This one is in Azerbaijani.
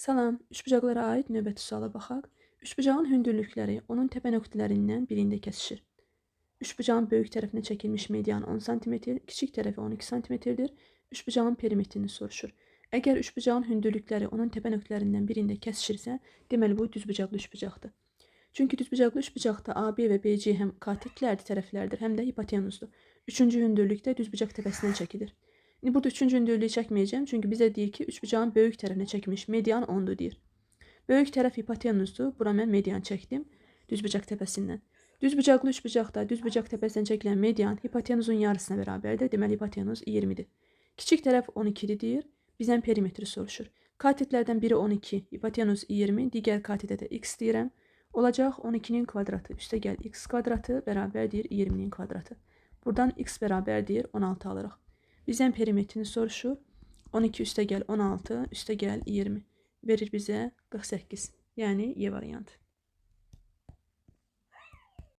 Salam, üçbucaqlara aid növbəti suala baxaq. Üçbucağın hündürlükləri onun təpə nöqtələrindən birində kəsişir. Üçbucağın böyük tərəfinə çəkilmiş median 10 sm, kiçik tərəfi 12 sm-dir. Üçbucağın perimetrini soruşur. Əgər üçbucağın hündürlükləri onun təpə nöqtələrindən birində kəsişirsə, deməli bu düzbucaqlı üçbucaqdır. Çünki düzbucaqlı üçbucaqda AB və BC həm katiklərdir, tərəflərdir, həm də hipotenuzdur. Üçüncü hündürlükdə düzbucaq təpəsindən çəkilir. İndi burada üçüncü hündürlüyü çəkməyəcəm, çünki bizə deyir ki, üçbucağın böyük tərəfinə çəkilmiş median 10-dur deyir. Böyük tərəf hipotenuzdur, bura mən median çəkdim düzbucaq təpəsindən. Düzbucaqlı üçbucaqda düzbucaq təpəsindən çəkilən median hipotenuzun yarısına bərabərdir, deməli hipotenuz 20-dir. Kiçik tərəf 12-dir deyir, bizdən perimetri soruşur. Katetlərdən biri 12, hipotenuz 20, digər katetə də x deyirəm. Olacaq 12-nin kvadratı üstəgəl x kvadratı bərabərdir 20-nin kvadratı. Buradan x bərabərdir 16 alırıq. Bizdən perimetrini soruşur. 12 üstəgəl 16 üstəgəl 20 verir bizə 48. Yəni E variantı.